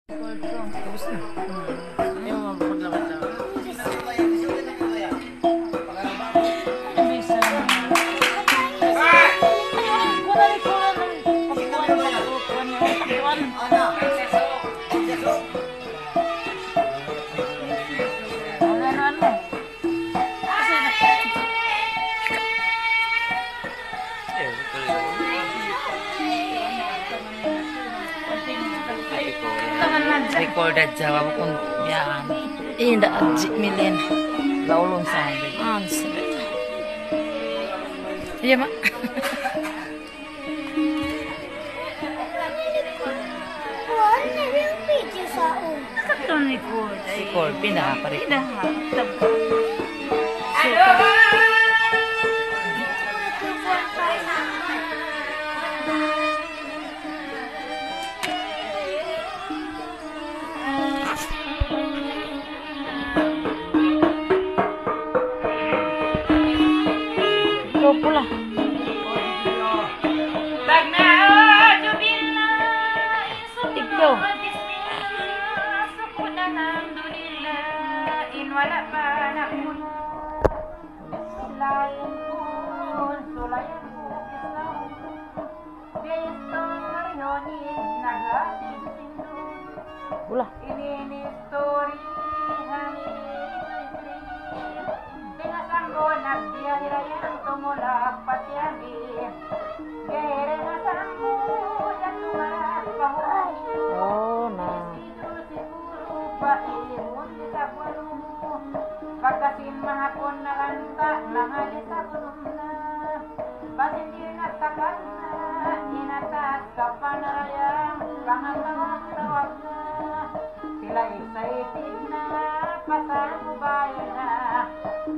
Tapos na. Ayaw mo mapaglakad na. Bisa na. Kunali ko na ng pagkuhan na pagkuhan niya. Pagkuhan. Ano? Kasi recorded Jawa kung yan. Inda aji milin. Laulong sambil. Answer. Iya, Mak. Record pindah apa rin? Pindah. Pula. Ikaw. Pula. Oh, nah. Pagkasin mahapon na lanta, nangalit sa bulong na. Basin inatakan na, inatas ka panarayang, pangangawag na. Sila excited na, pasang bayan na.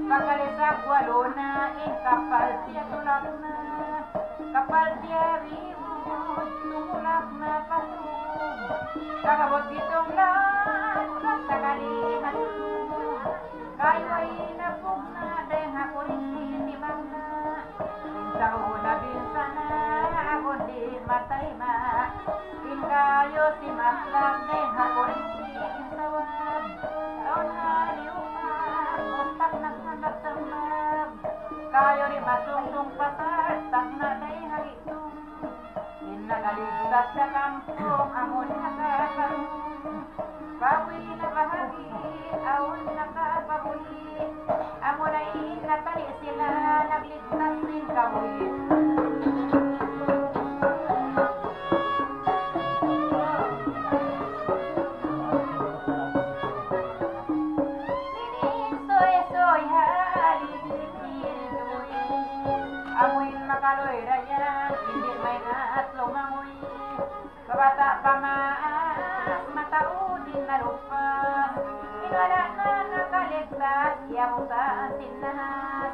Pagkalisag walo na, kapal siya tulak na. Kapal siya riwot, tumulak na pasug. Kakabot ditong lahat, kasagaling at kayo ay napog na, dahil ako rin sinimang na. Sa una binsa na, ako di matay ma. In kayo si Maklak, dahil ako rin sinisawag. Taon haliw pa, kontak nagsasamag. Kayo rin masungsong pasar, tag na dahil halitong. In nagaligtas sa kampong, amon nakakarong. Bawi na bahagi, aon nakapabuli. Amo na inatali sila, nagligtas din kawi. Soy, halibigil-duy. Amoy makaloy rayan, hindi may natlong amoy. Kabata pa maas, mataudin na lupas. Inwala na nakaligtas, yamutan sinahas.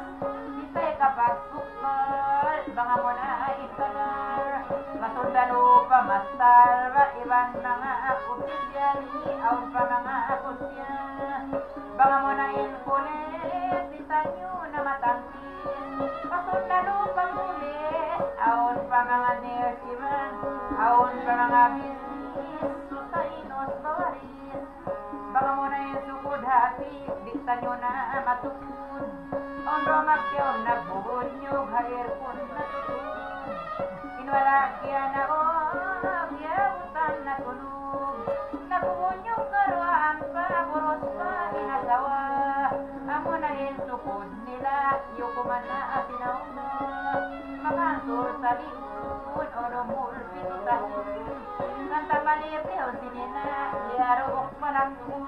Sisay kapag sukal, banga mo na ikalar. Masundalo pa mastar, iban mga akupisyali, aw pa mga akusya. Banga mo na inkulit, sisanyo na matangkin. Masundalo pa mulit, aon pa mga nersiman, aon pa mga business, susainos bawaris. Baka mo na yung sukod hati, dikta nyo na matukod. Ondo magtiyaw na buhod nyo, hair po na tukod. Inwala kaya na o, yabutan na tunog. Nakuhod nyo karuan pa, buros pa, inasawa. Amo na yung sukod nila, yukuman na asinauna. Makantor sa liun, o rumulpi tutahon. Nanta malipyaw sinina, liarok malangkun.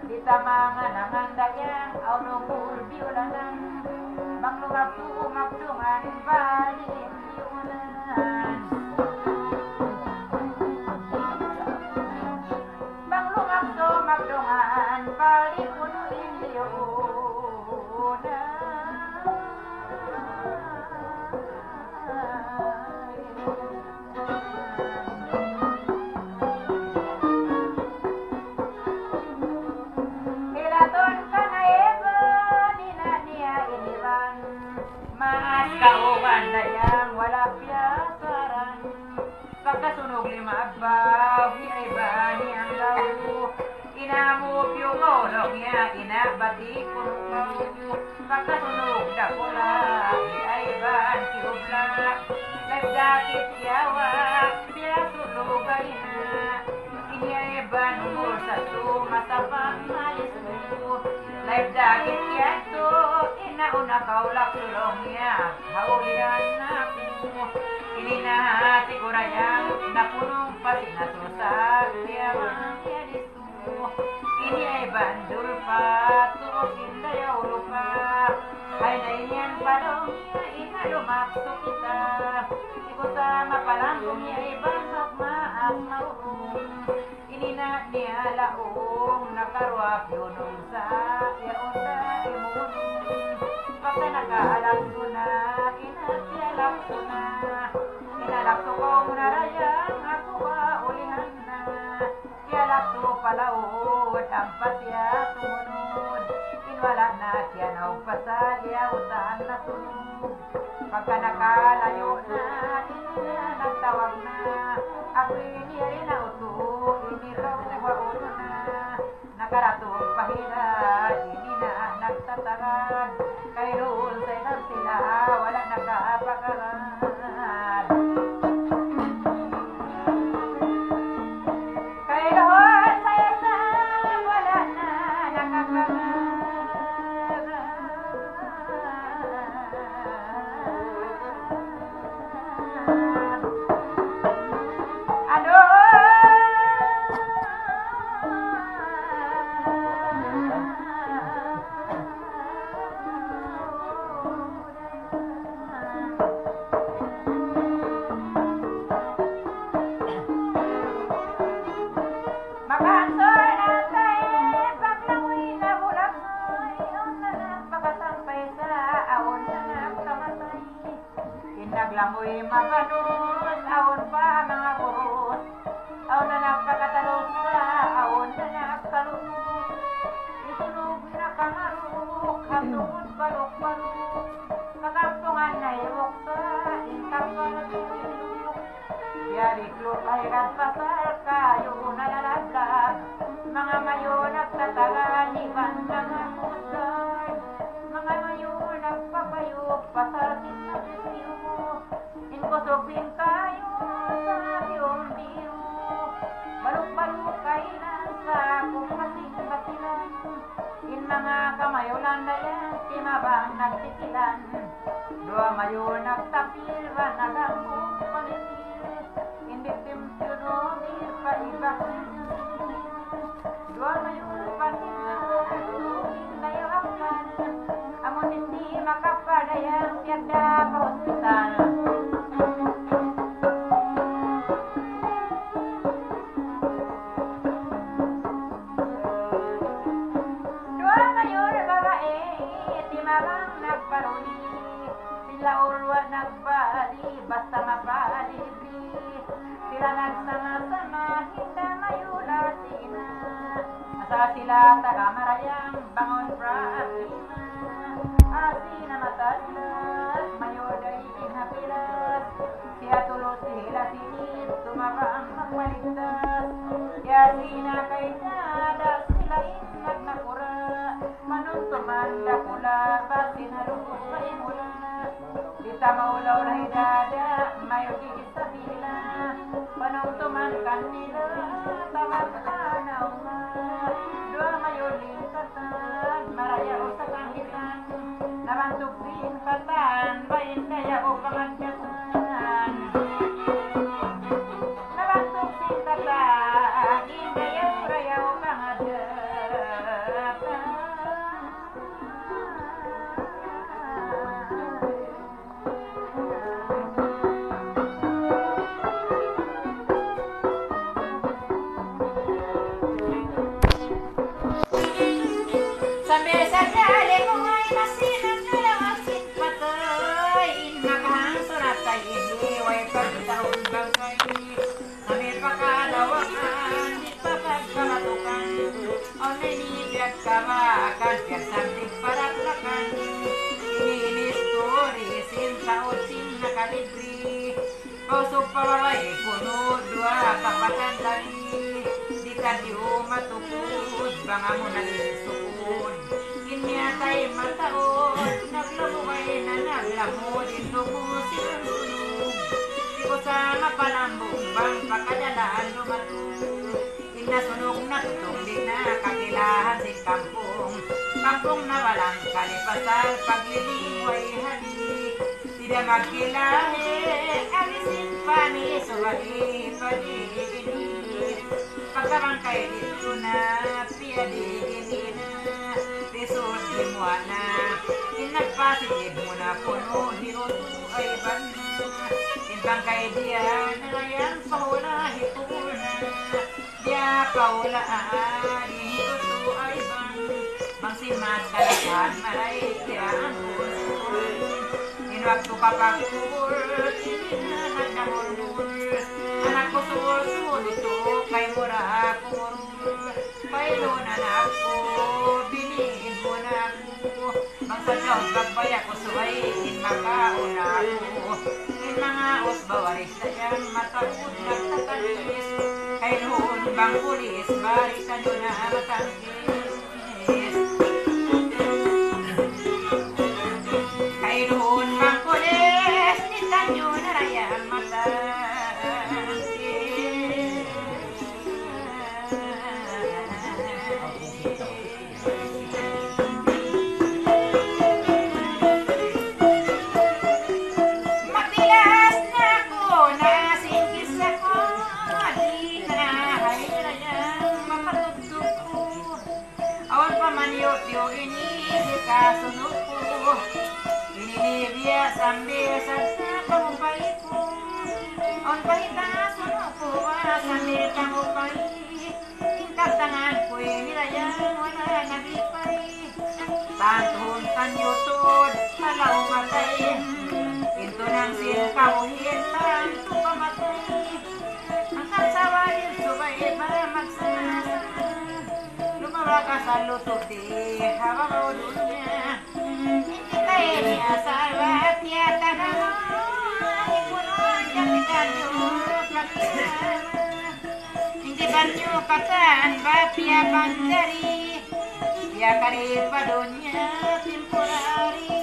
Di tamanga nangandayang, aw rumulpi ulanang. Manglungap magdungan, balin yunan. Manglungap magdungan, balin yunan. Maas kauban na yang wala piya. Inamu piumolongnya inabati kunuku Pagkatunog dakula Iaiban kiubla Nagdakit yawa Pinatulugay na Iniaiban mo sa tumatapang malisu Nagdakit yato Inauna kaulak tulongnya Haulian naku Ininahati ko rayang Napunong pati nasusag Tiyamang yadisu Ini ay bandul pa, tuokin dayaw lupa Ay nainyan palong niya, inalumakso kita Iko sa mapalang niya ay bansak maas maurong Inina niya laong, nakaruap yunong sa yaon sa imunong Pagka nakaalam ko na, inasiyalak ko na Inalakso kong narayang, ako ba ulihan na Lakto palaod ang pasya sumunod Inwala na siya na upasali utan na tunog Pagka nakalayo na ina nagtawag na Ako'y niyari na uto iniraw waon na Nakaratong pahira hindi na nagtataran Kay roon sa ilang sila wala nakapakaran Naglamoy mabanus, awon pa mga burus Awon na nagpakatalus sa, awon na nagkalunod Isunog na kangaruk, hatungod balok-balok Kakampungan na irok sa, ingkang panatilok Yari klot lahiran pasal kayo nalalaglag Mga mayo nagtatagan, iban ka nga musay Mga mayo nagpapayok, pasal sinasisiyo Kusupin kayo sa iyong biro Balok-balok kailan sa kung kasing-kasilan In mga kamayolan na yan Timabang nagsikilan Dua mayo nagtapil Banagang kong palitil Hindi timsunumir Paibak Dua mayo panitil Hindayo akan Amon hindi makapadayang Tiada ka hospital Sila ulwa nagbali, basta mapalibri Sila nagsama-sama, hindi mayula sina Asa sila taga-marayang, bangon pratima Asina matalas, mayoday inapilas Siya tulos sila silid, tumabang magmaligtas Yasina kay nada, sila inag nakura Manuntuman dakula, basin halukos pa imula Kita maulaw na hidada, mayo gigit sa pila Panuntuman kanila, tawag tanaw nga Dua mayo lingkatan, maraya o sa kangitan Nabantuk lingkatan, bayin daya o pangagkatan Nabantuk lingkatan, indaya o raya o pangagkatan Sambil saja lingkungan masih nangalawasin patay Makahang surat tayo way pagkitaon bangkay Sambil pakalawakan di papagpamatukan O nanibiyag kamakan Kaya samtig paratlakan Iniinis turisin sa utsing nakalibri Kausok pawalay puno dua kapatan tali Di ka di umatupo bangamu nalisukun inya tay mataon naglabukay na naglamod indugo sinulog di ko sama palambong bang pakadalaan lumatog inasunog na tutong di na kakilahan din kampong na walang kalipasal paglilingway halik tidak magkilahe alisin pani suwali paligid pagkarangkay dito na piyaligin na lisod di mo na inagpasigid mo na puno hiroto ay banda inbangkay diyan na yan pahula hipuna diya paulaan hiroto ay bang simas kalakan maray kaya ang waktu kapakul inanak namurmur anakku suwur itu kay murah kumurur kay lon anakku biniin mo na ako bangsa daw pagbayak ko suway in makaon ako in mga usbawaris na yan matapod nagtatanis kay noon bang pulis barisan yun na matangkis kay noon bang pulis nitan yun na rayang matangkis matilas na ko nasingkis ako di na hay rayang mapatugtog ko awan pa man yun ini kasunod ko inilibya sambil sa pangupay ko awan pa itasunod ko sambil pangupay inkatangan ko inirayang wala nagipay tantuhon tanyutod malaw matay ito nang silkamuhin tanto pamatay ang kasawarin subay ba magsasa lumawa ka sa luto di habang maulun niya hindi tayo niya salvat yata naman ipunon kapitan nyo kapitan hindi ba nyo katan ba pia bandari pia karipadonya temporary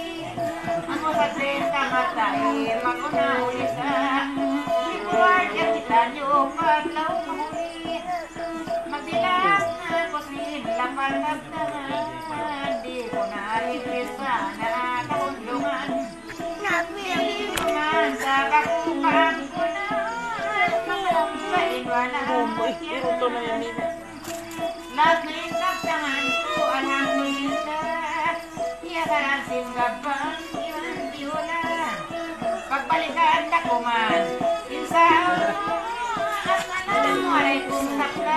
ako sa senta matay maguna ulisa ipunon kapitan nyo paglaw mahuli magdilas na ko silang palagdaman di ko na ipresa na kahundungan nagwiliman sa kakupan ko na magkain wala lahat na inagtangan ko anak ko yun iya karasin gabang iwan di wala pagbalikan na kuman insa assalamualaikum takla